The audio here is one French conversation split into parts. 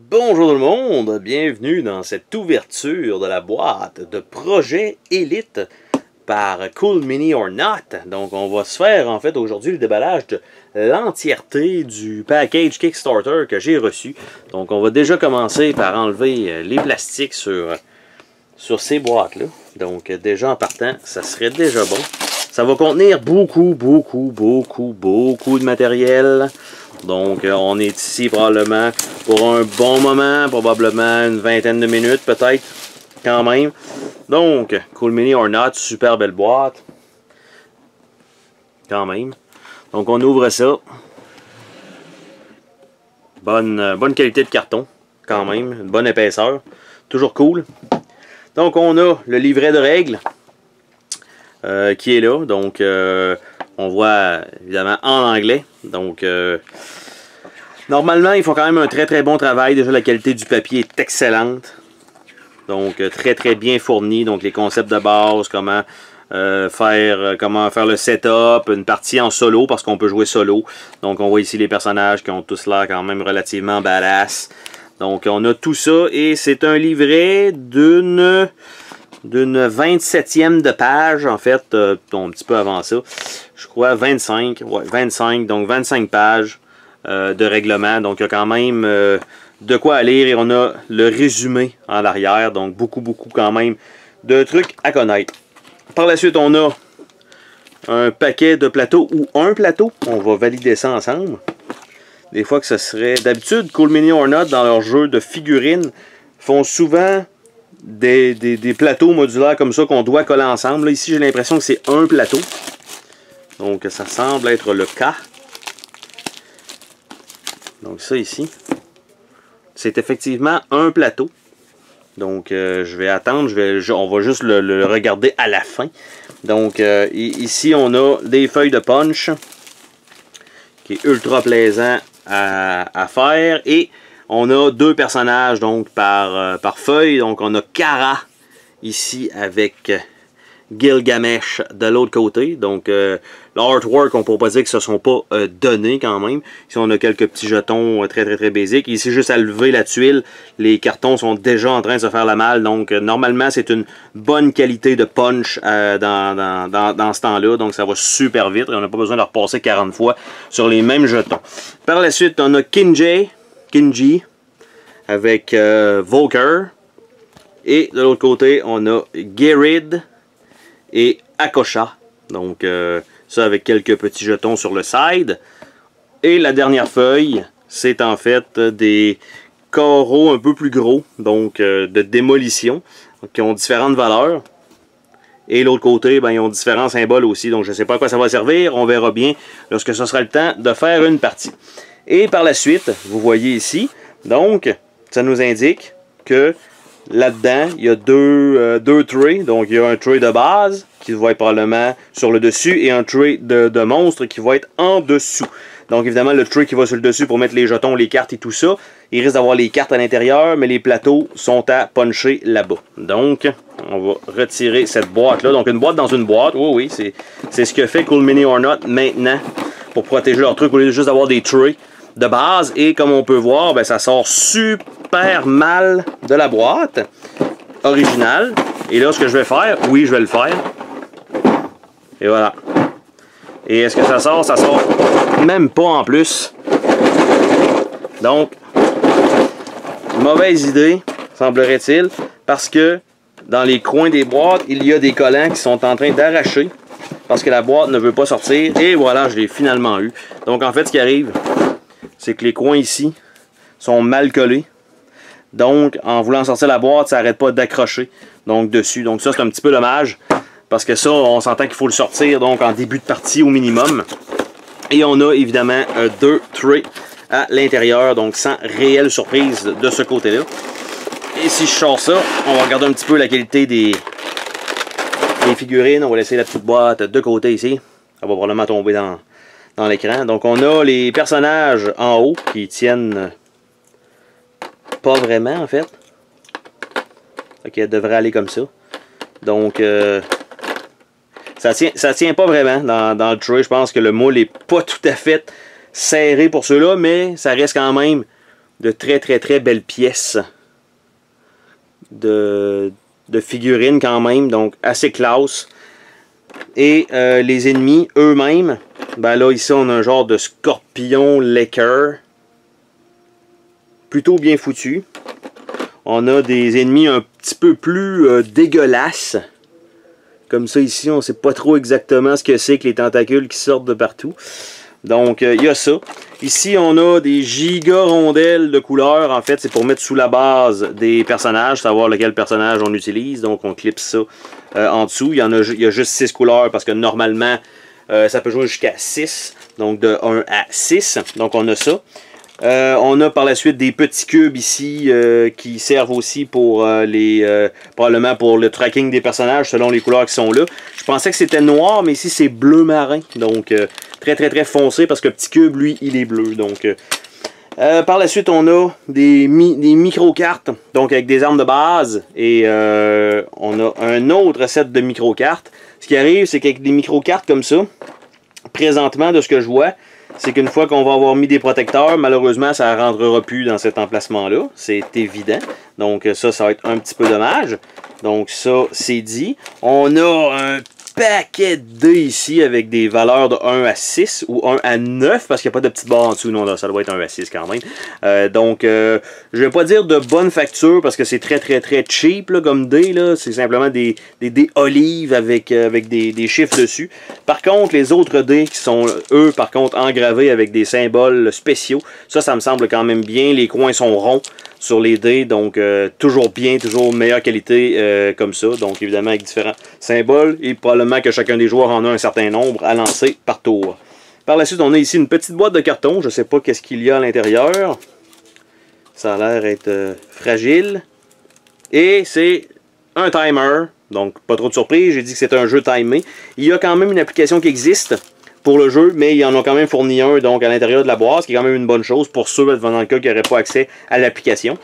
Bonjour tout le monde, bienvenue dans cette ouverture de la boîte de Projet Elite par Cool Mini or Not. Donc on va se faire en fait aujourd'hui le déballage de l'entièreté du package Kickstarter que j'ai reçu. Donc on va déjà commencer par enlever les plastiques sur ces boîtes là. Donc déjà en partant, ça serait déjà bon. Ça va contenir beaucoup de matériel. Donc, on est ici probablement pour un bon moment, probablement une vingtaine de minutes peut-être, quand même. Donc, Cool Mini or Not, super belle boîte. Quand même. Donc, on ouvre ça. Bonne qualité de carton, quand même. Une bonne épaisseur. Toujours cool. Donc, on a le livret de règles qui est là. Donc, on voit évidemment en anglais. Donc, normalement, ils font quand même un très bon travail. Déjà, la qualité du papier est excellente. Donc, très bien fourni. Donc, les concepts de base, comment faire le setup, une partie en solo, parce qu'on peut jouer solo. Donc, on voit ici les personnages qui ont tous l'air quand même relativement badass. Donc, on a tout ça. Et c'est un livret d'une 27e de page, en fait, un petit peu avant ça. Je crois 25. Ouais, 25. Donc, 25 pages. De règlement, donc il y a quand même de quoi à lire et on a le résumé en arrière, donc beaucoup quand même de trucs à connaître. Par la suite, on a un paquet de plateaux ou un plateau, on va valider ça ensemble. Des fois que ce serait d'habitude, Cool Mini or Not dans leur jeu de figurines font souvent des plateaux modulaires comme ça qu'on doit coller ensemble. Là, ici j'ai l'impression que c'est un plateau, donc ça semble être le cas. Donc ça ici, c'est effectivement un plateau. Donc je vais attendre, on va juste le regarder à la fin. Donc ici on a des feuilles de punch, qui est ultra plaisant à faire. Et on a deux personnages donc par feuille. Donc on a Kara ici avec Gilgamesh de l'autre côté. Donc l'artwork, on ne peut pas dire que ce ne sont pas donnés quand même. Ici on a quelques petits jetons très basiques. Ici juste à lever la tuile, les cartons sont déjà en train de se faire la malle. Donc normalement c'est une bonne qualité de punch dans ce temps-là. Donc ça va super vite et on n'a pas besoin de repasser 40 fois sur les mêmes jetons. Par la suite on a Kinji avec Volker. Et de l'autre côté on a Gerid et Akosha. Donc ça avec quelques petits jetons sur le side. Et la dernière feuille, c'est en fait des carreaux un peu plus gros, donc de démolition, qui ont différentes valeurs. Et l'autre côté, ben, ils ont différents symboles aussi. Donc je ne sais pas à quoi ça va servir, on verra bien lorsque ce sera le temps de faire une partie. Et par la suite, vous voyez ici, donc ça nous indique que là-dedans, il y a deux trays. Donc, il y a un tray de base qui va être probablement sur le dessus et un tray de monstre qui va être en dessous. Donc, évidemment, le tray qui va sur le dessus pour mettre les jetons, les cartes et tout ça, il risque d'avoir les cartes à l'intérieur, mais les plateaux sont à puncher là-bas. Donc, on va retirer cette boîte-là. Donc, une boîte dans une boîte. Oui, c'est ce que fait Cool Mini or Not maintenant pour protéger leur truc au lieu de juste d'avoir des trays de base. Et comme on peut voir, ben, ça sort super mal de la boîte originale. Et là, ce que je vais faire, oui, je vais le faire. Et voilà. Et est-ce que ça sort? Ça sort même pas en plus. Donc, mauvaise idée, semblerait-il, parce que dans les coins des boîtes, il y a des collants qui sont en train d'arracher parce que la boîte ne veut pas sortir. Et voilà, je l'ai finalement eu. Donc, en fait, ce qui arrive, c'est que les coins ici sont mal collés. Donc, en voulant sortir la boîte, ça n'arrête pas d'accrocher donc dessus. Donc ça, c'est un petit peu dommage. Parce que ça, on s'entend qu'il faut le sortir donc en début de partie au minimum. Et on a évidemment deux trays à l'intérieur. Donc sans réelle surprise de ce côté-là. Et si je sors ça, on va regarder un petit peu la qualité des figurines. On va laisser la petite boîte de côté ici. Ça va probablement tomber dans l'écran. Donc on a les personnages en haut qui tiennent pas vraiment en fait. Ok, elle devrait aller comme ça. Donc ça tient pas vraiment dans le tray. Je pense que le moule est pas tout à fait serré pour ceux-là, mais ça reste quand même très très très belles pièces de figurines quand même, donc assez classe. Et les ennemis eux-mêmes, ben là ici on a un genre de scorpion laker, plutôt bien foutu. On a des ennemis un petit peu plus dégueulasses. Comme ça ici, on ne sait pas trop exactement ce que c'est que les tentacules qui sortent de partout. Donc il y a ça. Ici on a des giga rondelles de couleurs. En fait c'est pour mettre sous la base des personnages, savoir lequel personnage on utilise. Donc on clipse ça en dessous. Il y a juste 6 couleurs parce que normalement ça peut jouer jusqu'à 6. Donc de 1 à 6. Donc on a ça. On a par la suite des petits cubes ici qui servent aussi pour probablement pour le tracking des personnages selon les couleurs qui sont là. Je pensais que c'était noir, mais ici c'est bleu marin, donc très très très foncé parce que le petit cube lui il est bleu. Donc par la suite on a des micro-cartes, donc avec des armes de base, et on a un autre set de micro-cartes. Ce qui arrive c'est qu'avec des micro-cartes comme ça, présentement de ce que je vois, c'est qu'une fois qu'on va avoir mis des protecteurs, malheureusement, ça ne rentrera plus dans cet emplacement-là. C'est évident. Donc ça va être un petit peu dommage. Donc ça, c'est dit. On a un paquet de dés ici avec des valeurs de 1 à 6 ou 1 à 9 parce qu'il n'y a pas de petite barre en dessous. Non, là, ça doit être 1 à 6 quand même. Je ne vais pas dire de bonne facture parce que c'est très très très cheap là, comme dés. C'est simplement des dés olives avec des chiffres dessus. Par contre, les autres dés qui sont, eux, par contre, engravés avec des symboles spéciaux, ça me semble quand même bien. Les coins sont ronds sur les dés, donc toujours bien, toujours meilleure qualité comme ça. Donc évidemment avec différents symboles et probablement que chacun des joueurs en a un certain nombre à lancer par tour. Par la suite, on a ici une petite boîte de carton. Je ne sais pas qu'est-ce qu'il y a à l'intérieur. Ça a l'air être fragile. Et c'est un timer. Donc pas trop de surprise, j'ai dit que c'était un jeu timé. Il y a quand même une application qui existe pour le jeu, mais ils en ont quand même fourni un donc à l'intérieur de la boîte, ce qui est quand même une bonne chose pour ceux dans le cas qui n'auraient pas accès à l'application.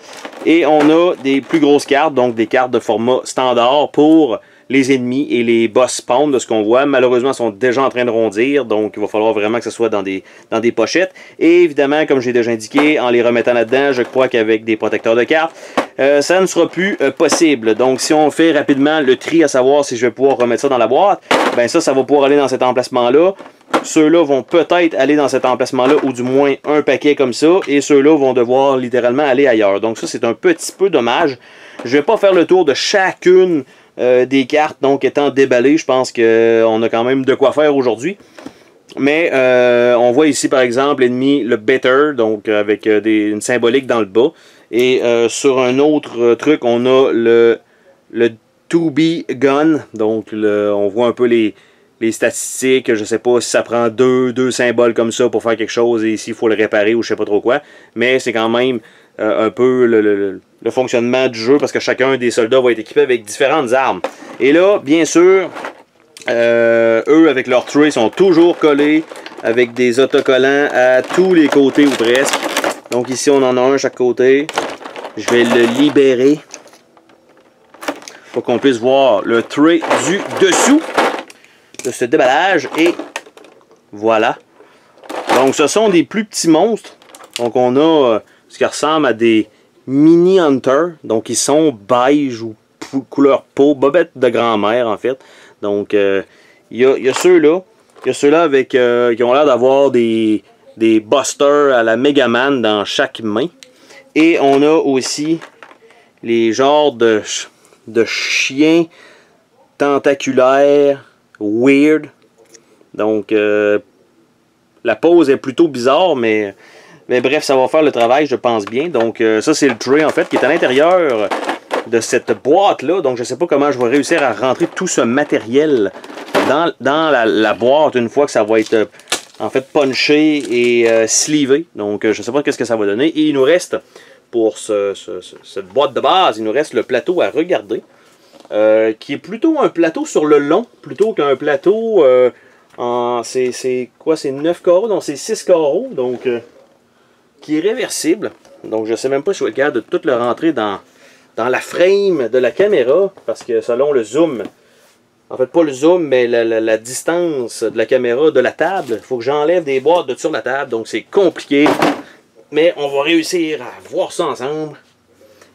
Et on a des plus grosses cartes, donc des cartes de format standard pour les ennemis et les boss spawn de ce qu'on voit. Malheureusement, ils sont déjà en train de rondir, donc il va falloir vraiment que ce soit dans des pochettes. Et évidemment, comme j'ai déjà indiqué, en les remettant là-dedans, je crois qu'avec des protecteurs de cartes, ça ne sera plus possible. Donc si on fait rapidement le tri à savoir si je vais pouvoir remettre ça dans la boîte, ben ça va pouvoir aller dans cet emplacement-là. Ceux-là vont peut-être aller dans cet emplacement-là, ou du moins un paquet comme ça, et ceux-là vont devoir littéralement aller ailleurs. Donc ça, c'est un petit peu dommage. Je ne vais pas faire le tour de chacune des cartes, donc étant déballées. Je pense qu'on a quand même de quoi faire aujourd'hui. Mais on voit ici, par exemple, l'ennemi, le Better, donc avec une symbolique dans le bas. Et sur un autre truc, on a le To Be Gun, donc on voit un peu les statistiques, je ne sais pas si ça prend deux symboles comme ça pour faire quelque chose et s'il faut le réparer ou je sais pas trop quoi, mais c'est quand même un peu le fonctionnement du jeu parce que chacun des soldats va être équipé avec différentes armes. Et là, bien sûr, eux avec leurs trays sont toujours collés avec des autocollants à tous les côtés ou presque. Donc ici on en a un à chaque côté. Je vais le libérer pour qu'on puisse voir le tray du dessous de ce déballage, et voilà. Donc ce sont des plus petits monstres. Donc on a ce qui ressemble à des mini hunters, donc ils sont beige ou couleur peau, bobette de grand-mère en fait. Donc il y a ceux-là. Il y a ceux-là avec qui ont l'air d'avoir des busters à la Megaman dans chaque main. Et on a aussi les genres de chiens tentaculaires weird. Donc la pose est plutôt bizarre, mais bref, ça va faire le travail, je pense bien. Donc ça c'est le tray en fait qui est à l'intérieur de cette boîte là. Donc je sais pas comment je vais réussir à rentrer tout ce matériel dans la boîte une fois que ça va être en fait punché et sleevé. Donc je sais pas qu'est-ce que ça va donner. Et il nous reste pour cette boîte de base, il nous reste le plateau à regarder. Qui est plutôt un plateau sur le long, plutôt qu'un plateau c'est quoi, c'est 9 carreaux, donc c'est 6 carreaux, donc qui est réversible. Donc je sais même pas si je vais être capable de tout le rentrer dans la frame de la caméra, parce que selon le zoom, en fait pas le zoom, mais la distance de la caméra de la table, il faut que j'enlève des boîtes de sur la table, donc c'est compliqué. Mais on va réussir à voir ça ensemble.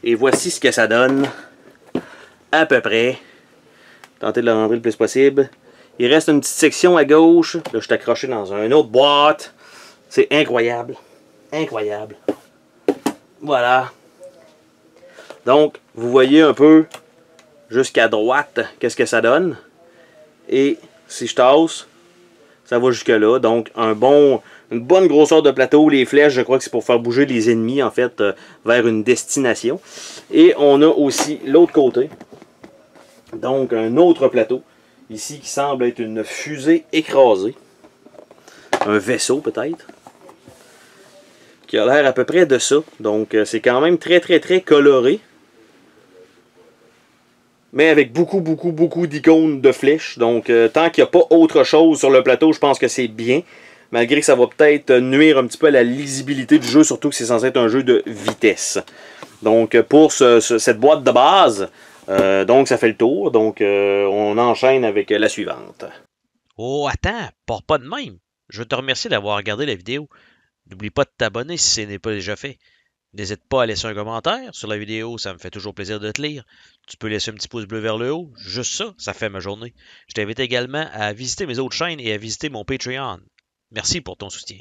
Et voici ce que ça donne. À peu près. Tenter de le rentrer le plus possible. Il reste une petite section à gauche. Là, je suis accroché dans une autre boîte. C'est incroyable. Incroyable. Voilà. Donc, vous voyez un peu jusqu'à droite qu'est-ce que ça donne. Et si je tasse, ça va jusque là. Donc, une bonne grosseur de plateau. Les flèches, je crois que c'est pour faire bouger les ennemis, en fait, vers une destination. Et on a aussi l'autre côté. Donc, un autre plateau. Ici, qui semble être une fusée écrasée. Un vaisseau, peut-être. Qui a l'air à peu près de ça. Donc, c'est quand même très, très, très coloré. Mais avec beaucoup d'icônes de flèches. Donc, tant qu'il n'y a pas autre chose sur le plateau, je pense que c'est bien. Malgré que ça va peut-être nuire un petit peu à la lisibilité du jeu, surtout que c'est censé être un jeu de vitesse. Donc, pour cette boîte de base, donc ça fait le tour. Donc, on enchaîne avec la suivante. Oh, attends, pars pas de même. Je veux te remercier d'avoir regardé la vidéo. N'oublie pas de t'abonner si ce n'est pas déjà fait. N'hésite pas à laisser un commentaire sur la vidéo, ça me fait toujours plaisir de te lire. Tu peux laisser un petit pouce bleu vers le haut, juste ça, ça fait ma journée. Je t'invite également à visiter mes autres chaînes et à visiter mon Patreon. Merci pour ton soutien.